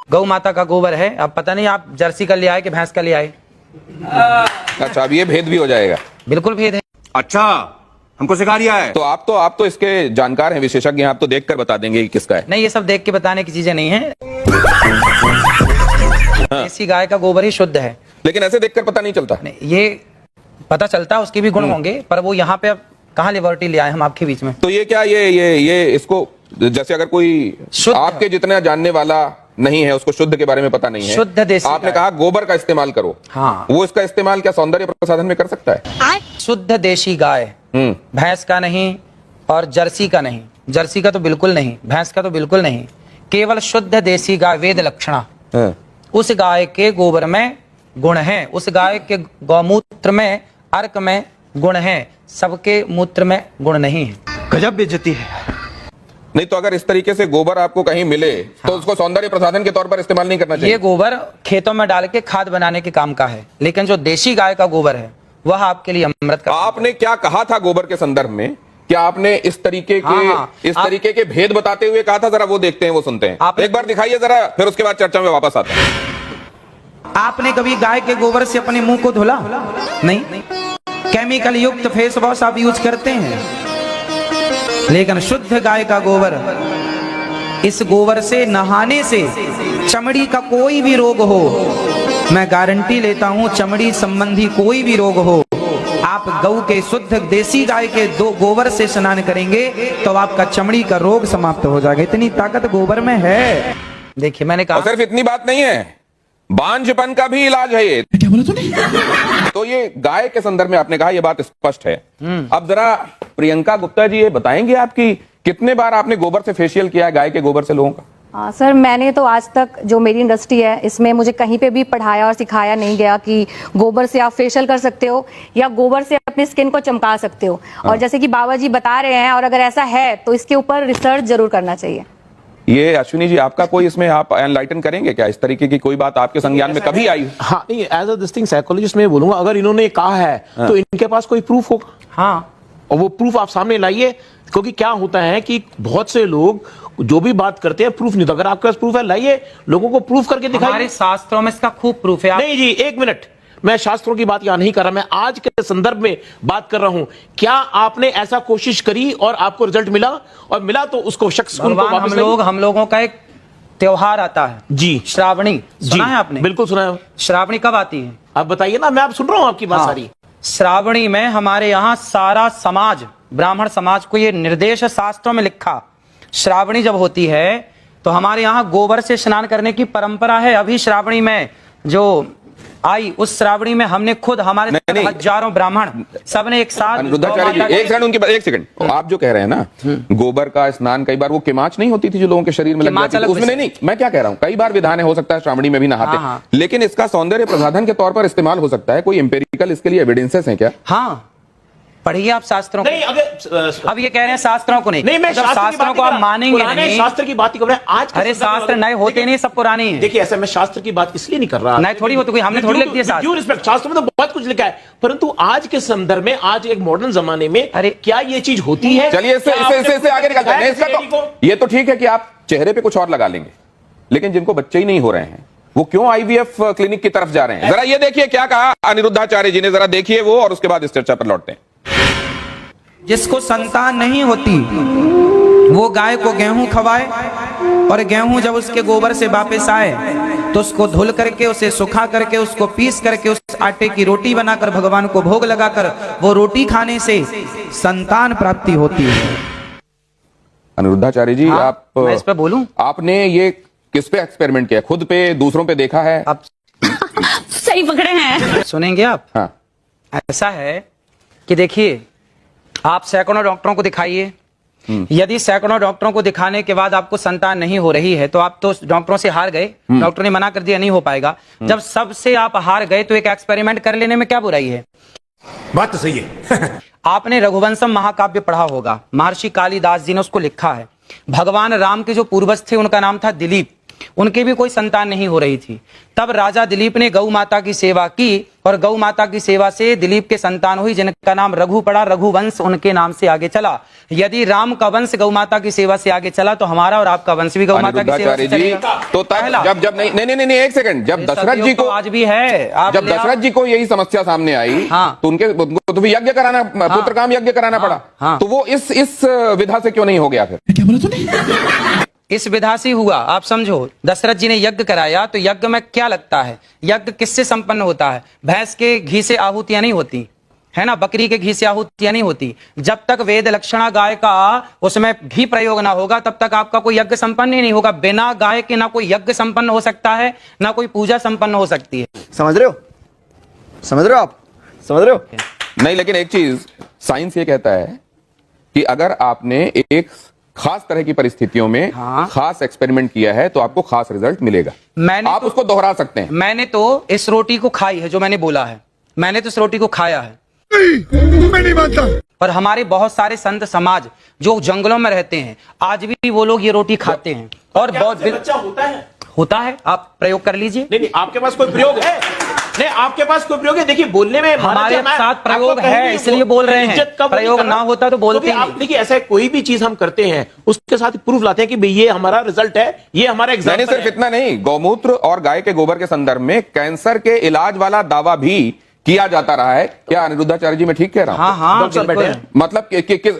गौ माता का गोबर है। अब पता नहीं आप जर्सी का ले आए कि भैंस का ले आए। अच्छा, अब ये भेद भी हो जाएगा। बिल्कुल भेद है। अच्छा, हमको सिखा दिया है। तो आप तो इसके जानकार हैं, विशेषज्ञ हैं, आप तो देख कर बता देंगे कि किसका है। नहीं, ये सब देख के बताने की चीजें नहीं है। देसी गाय का गोबर ही शुद्ध है। लेकिन ऐसे देखकर पता नहीं चलता। नहीं, ये पता चलता है, उसके भी गुण होंगे, पर वो यहाँ पे अब कहाँ लिबर्टी ले आए हम आपके बीच में। तो ये क्या ये इसको, जैसे अगर कोई आपके जितना जानने वाला नहीं है, उसको शुद्ध के बारे में पता नहीं है, शुद्ध देसी आपने कहा गोबर का इस्तेमाल करो, हाँ, वो इसका इस्तेमाल क्या सौंदर्य प्रसाधन में कर सकता है? शुद्ध देशी गाय, भैंस का नहीं और जर्सी का नहीं। जर्सी का तो बिल्कुल नहीं, भैंस का तो बिल्कुल नहीं, केवल शुद्ध देसी गाय वेद लक्षणा। उस गाय के गोबर में गुण है, उस गाय के गौमूत्र में, अर्क में गुण है, सबके मूत्र में गुण नहीं है। गजब बेइज्जती है। नहीं तो अगर इस तरीके से गोबर आपको कहीं मिले तो उसको सौंदर्य प्रसाधन के तौर पर इस्तेमाल नहीं करना चाहिए। ये गोबर खेतों में डाल के खाद बनाने के काम का है, लेकिन जो देशी गाय का गोबर है वह आपके लिए अमृत का। आपने क्या कहा था गोबर के संदर्भ में? क्या आपने इस तरीके के तरीके के भेद बताते हुए कहा था? जरा वो देखते हैं, वो सुनते हैं। एक बार दिखाइए जरा, फिर उसके बाद चर्चा में वापस आते हैं। आपने कभी गाय के गोबर से अपने मुंह को धुला? नहीं। केमिकल युक्त फेस वॉश आप यूज करते हैं, लेकिन शुद्ध गाय का गोबर, इस गोबर से नहाने से चमड़ी का कोई भी रोग हो, मैं गारंटी लेता हूं, चमड़ी संबंधी कोई भी रोग हो, आप गौ के शुद्ध देसी गाय के दो गोबर से स्नान करेंगे तो आपका चमड़ी का रोग समाप्त हो जाएगा। इतनी ताकत गोबर में है। देखिए, मैंने कहा सिर्फ इतनी बात नहीं है, बांझपन का भी इलाज है ये। क्या बोला तूने? तो ये गाय के संदर्भ में आपने कहा, ये बात स्पष्ट है। अब जरा प्रियंका गुप्ता जी ये बताएंगे आपकी कितने बार आपने गोबर से फेशियल किया है, गाय के गोबर से लोगों का? सर, मैंने तो आज तक, जो मेरी इंडस्ट्री है, इसमें मुझे कहीं पे भी पढ़ाया और सिखाया नहीं गया कि गोबर से आप फेशियल कर सकते हो या गोबर से अपनी स्किन को चमका सकते हो। और जैसे कि बाबा जी बता रहे हैं, और अगर ऐसा है तो इसके ऊपर रिसर्च जरूर करना चाहिए। ये अश्विनी जी, आपका कोई इसमें आप एनलाइटन करेंगे क्या? इस तरीके की कोई बात आपके संज्ञान में कभी आई? हाँ, नहीं, as a this thing psychologist मैं बोलूंगा, अगर इन्होंने कहा है तो इनके पास कोई प्रूफ होगा। हाँ, और वो प्रूफ आप सामने लाइए, क्योंकि क्या होता है कि बहुत से लोग जो भी बात करते हैं प्रूफ नहीं होता। अगर आपके पास प्रूफ है, लाइए, लोगों को प्रूफ करके दिखाइए। हमारे शास्त्रों में इसका खूब प्रूफ है। नहीं जी, एक मिनट, मैं शास्त्रों की बात यहां नहीं कर रहा, मैं आज के संदर्भ में बात कर रहा हूं। क्या आपने ऐसा कोशिश करी और आपको रिजल्ट मिला? और मिला तो उसको शख्स को वापस हम लोगों का एक त्योहार आता है जी, श्रावणी। सुना है आपने? बिल्कुल सुना है। श्रावणी कब आती है? आप बताइए ना, मैं आप सुन रहा हूं आपकी बात सारी। श्रावणी में हमारे यहाँ सारा समाज, ब्राह्मण समाज को ये निर्देश शास्त्रों में लिखा, श्रावणी जब होती है तो हमारे यहाँ गोबर से स्नान करने की परंपरा है। अभी श्रावणी में जो आई, उस श्रावणी में हमने खुद, हमारे हजारों ब्राह्मण सबने एक साथ। रुद्राचार्य जी, एक सेकंड, आप जो कह रहे हैं ना गोबर का स्नान, कई बार वो किमाच नहीं होती थी जो लोगों के शरीर में लग जाती थी, उसमें नहीं, मैं क्या कह रहा हूँ, कई बार विधान है, हो सकता है श्रावणी में भी नहाते, लेकिन इसका सौंदर्य प्रसाधन के तौर पर इस्तेमाल हो सकता है। कोई एम्पेरिकल इसके लिए एविडेंसेस हैं क्या? हाँ, पढ़िए आप शास्त्रों को। नहीं, अगर अब ये कह रहे हैं शास्त्रों को नहीं, नहीं, मैं शास्त्रों को आप मानेंगे नहीं। शास्त्र की बात ही कर रहा है आज। अरे शास्त्र नए होते नहीं, सब पुराने हैं। देखिए, ऐसा मैं शास्त्र की बात इसलिए नहीं कर रहा, नए थोड़ी होती, कोई हमने थोड़ी लिख दिया शास्त्र। ड्यू रिस्पेक्ट, शास्त्र में तो बहुत कुछ लिखा है, परंतु आज के संदर्भ में, आज एक मॉडर्न जमाने में, अरे क्या ये चीज होती है? चलिए इससे आगे निकलते हैं। इसका ये तो ठीक है कि आप चेहरे पे कुछ और लगा लेंगे, लेकिन जिनको बच्चे ही नहीं हो रहे हैं वो क्यों आईवीएफ क्लिनिक की तरफ जा रहे हैं? जरा ये देखिए क्या कहा अनिरुद्धाचार्य जी ने, जरा देखिए वो, और उसके बाद इस चर्चा पर लौटते हैं। जिसको संतान नहीं होती वो गाय को गेहूं खवाए, और गेहूं जब उसके गोबर से वापस आए तो उसको धुल करके, उसे सुखा करके, उसको पीस करके, उस आटे की रोटी बनाकर भगवान को भोग लगाकर, वो रोटी खाने से संतान प्राप्ति होती है। अनिरुद्धाचार्य जी, आप मैं इस पे बोलूं? आपने ये किस पे एक्सपेरिमेंट किया? खुद पे, दूसरों पे देखा है? आप सही पकड़े हैं। सुनेंगे आप? हाँ। ऐसा है कि देखिए, आप सैकड़ों डॉक्टरों को दिखाइए, यदि सैकड़ों डॉक्टरों को दिखाने के बाद आपको संतान नहीं हो रही है तो आप तो डॉक्टरों से हार गए, डॉक्टर ने मना कर दिया नहीं हो पाएगा। जब सबसे आप हार गए तो एक एक्सपेरिमेंट कर लेने में क्या बुराई है? बात तो सही है। आपने रघुवंशम महाकाव्य पढ़ा होगा, महर्षि कालिदास जी ने उसको लिखा है। भगवान राम के जो पूर्वज थे उनका नाम था दिलीप। उनकी भी कोई संतान नहीं हो रही थी। तब राजा दिलीप ने गौ माता की सेवा की और गौ माता की सेवा से दिलीप के संतान हुई, जिनका नाम रघु पड़ा। रघुवंश उनके नाम से आगे चला। यदि राम का वंश गौ माता की सेवा से आगे चला तो हमारा और आपका वंश भी गौ माता की सेवा से चलेगा। तो तब जब नहीं एक सेकंड, जब दशरथ जी को आज भी है, जब दशरथ जी को यही समस्या सामने आई, हाँ, तो उनको तो भी यज्ञ कराना, पुत्र काम यज्ञ कराना पड़ा। हाँ, तो वो इस विधा से क्यों नहीं हो गया फिर? क्या बोला तूने? इस विधा से हुआ। आप समझो, दशरथ जी ने यज्ञ कराया तो यज्ञ में क्या लगता है? यज्ञ किससे संपन्न होता है? भैंस के घी से आहुतियां नहीं होती है ना, बकरी के घी से आहुतियां नहीं होती। जब तक वेद लक्षणा गाय का उसमें घी प्रयोग ना होगा तब तक आपका कोई यज्ञ संपन्न ही नहीं होगा। बिना गाय के ना कोई यज्ञ संपन्न हो सकता है, ना कोई पूजा संपन्न हो सकती है। समझ रहे हो? समझ रहे हो आप? समझ रहे हो? नहीं, लेकिन एक चीज साइंस ये कहता है कि अगर आपने एक खास तरह की परिस्थितियों में खास एक्सपेरिमेंट किया है तो आपको खास रिजल्ट मिलेगा। आप उसको दोहरा सकते हैं। मैंने तो इस रोटी को खाई है, जो मैंने बोला है, मैंने तो इस रोटी को खाया है। मैं नहीं मानता। और हमारे बहुत सारे संत समाज जो जंगलों में रहते हैं आज भी वो लोग ये रोटी खाते हैं। और बहुत बच्चा होता है। आप प्रयोग कर लीजिए। नहीं, आपके पास कोई प्रयोग है? नहीं, आपके पास कोई प्रयोग है? देखिए, बोलने में हमारे साथ प्रयोग है, इसलिए बोल रहे हैं। प्रयोग ना होता तो बोलते नहीं। देखिए, ऐसा कोई भी चीज हम करते हैं उसके साथ प्रूफ लाते हैं कि भाई ये हमारा रिजल्ट है, ये हमारा एग्जाम्पल है। सिर्फ इतना नहीं, गौमूत्र और गाय के गोबर के संदर्भ में कैंसर के इलाज वाला दावा भी किया जाता रहा है। क्या अनिरुद्धाचार्य जी मैं ठीक कह रहा हूं? हाँ, बिल्कुल। मतलब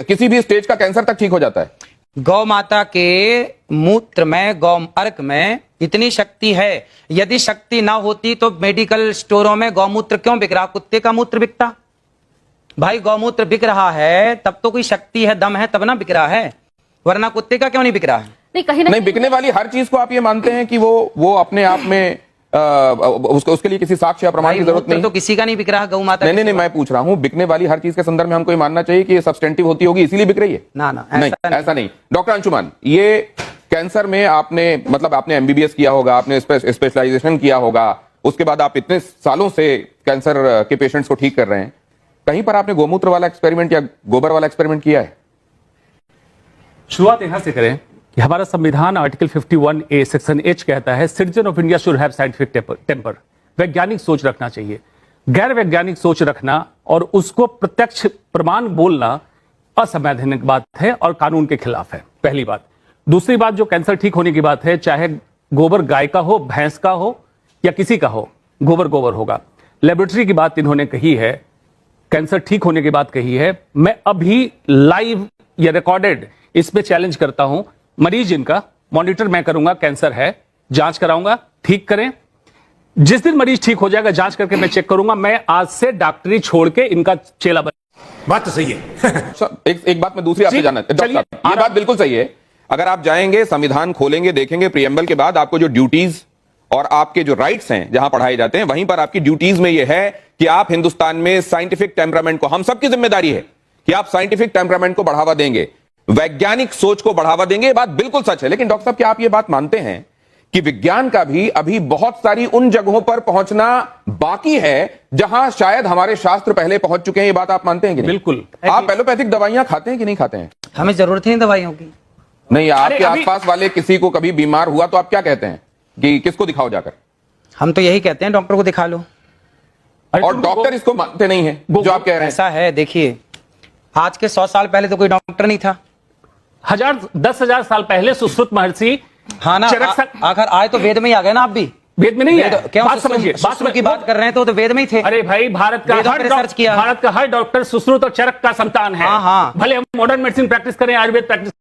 किसी भी स्टेज का कैंसर तक ठीक हो जाता है। गौ माता के मूत्र में, गौ अर्क में इतनी शक्ति है। यदि शक्ति ना होती तो मेडिकल स्टोरों में गौमूत्र क्यों बिक रहा? कुत्ते का मूत्र बिकता। भाई गौमूत्र बिक रहा है तब तो कोई शक्ति है, दम है, तब ना बिक रहा है, वरना कुत्ते का क्यों नहीं बिक रहा है? नहीं, कहीं नहीं, बिकने वाली हर चीज को आप ये मानते हैं कि वो अपने आप में उसके लिए किसी साक्ष्य या प्रमाण की जरूरत नहीं? तो किसी का नहीं बिक रहा गौ माता। नहीं, मैं पूछ रहा हूं, बिकने वाली हर चीज के संदर्भ में हमको ये मानना चाहिए कि ये सब्सटेंटिव होती होगी इसीलिए बिक रही है? ना, नहीं, ऐसा नहीं। डॉक्टर अंशुमान, ये कैंसर में आपने एमबीबीएस किया होगा, आपने स्पेशलाइजेशन किया होगा, उसके बाद आप इतने सालों से कैंसर के पेशेंट्स को ठीक कर रहे हैं, कहीं पर आपने गोमूत्र वाला एक्सपेरिमेंट या गोबर वाला एक्सपेरिमेंट किया है? शुरुआत यहां से करें कि हमारा संविधान आर्टिकल 51A सेक्शन H कहता है citizen of India should have scientific temper. वैज्ञानिक सोच रखना चाहिए। गैर वैज्ञानिक सोच रखना और उसको प्रत्यक्ष प्रमाण बोलना असंवैधानिक बात है और कानून के खिलाफ है, पहली बात। दूसरी बात, जो कैंसर ठीक होने की बात है, चाहे गोबर गाय का हो, भैंस का हो या किसी का हो, गोबर होगा। लेबोरेटरी की बात इन्होंने कही है, कैंसर ठीक होने की बात कही है। मैं अभी लाइव या रिकॉर्डेड इस पे चैलेंज करता हूं, मरीज इनका मॉनिटर मैं करूंगा, कैंसर है, जांच कराऊंगा, ठीक करें। जिस दिन मरीज ठीक हो जाएगा जांच करके मैं चेक करूंगा, मैं आज से डॉक्टरी छोड़ के इनका चेला बन। बात तो सही है। एक बात मैं दूसरी आपसे जानना, डॉक्टर साहब, ये बात बिल्कुल सही है। अगर आप जाएंगे, संविधान खोलेंगे, देखेंगे प्रीएम्बल के बाद आपको जो ड्यूटीज और आपके जो राइट्स हैं जहां पढ़ाए जाते हैं, वहीं पर आपकी ड्यूटीज में यह है कि आप हिंदुस्तान में साइंटिफिक टेम्परामेंट को, हम सबकी जिम्मेदारी है कि आप साइंटिफिक टेम्परामेंट को बढ़ावा देंगे, वैज्ञानिक सोच को बढ़ावा देंगे। ये बात बिल्कुल सच है। लेकिन डॉक्टर साहब, क्या आप ये बात मानते हैं कि विज्ञान का भी अभी बहुत सारी उन जगहों पर पहुंचना बाकी है जहां शायद हमारे शास्त्र पहले पहुंच चुके हैं? ये बात आप मानते हैं कि नहीं? बिल्कुल। आप एलोपैथिक दवाइयां खाते हैं कि नहीं खाते हैं? हमें जरूरत है दवाइयों की। नहीं, आपके आसपास वाले किसी को कभी बीमार हुआ तो आप क्या कहते हैं कि किसको दिखाओ जाकर? हम तो यही कहते हैं, डॉक्टर को दिखा लो। और डॉक्टर इसको मानते नहीं है जो आप कह रहे हैं। ऐसा है, देखिए, आज के 100 साल पहले तो कोई डॉक्टर नहीं था। 10,000 साल पहले सुश्रुत महर्षि, हाँ ना, आखिर आए तो वेद में ही आ गए ना। आप भी वेद में नहीं है, क्यों? बात समझिए, सुश्रुत की बात कर रहे हैं तो वेद में ही थे। अरे भाई, भारत का हर डॉक्टर सुश्रुत और चरक का संतान है। हाँ। भले हम मॉडर्न मेडिसिन प्रैक्टिस करें, आयुर्वेद प्रैक्टिस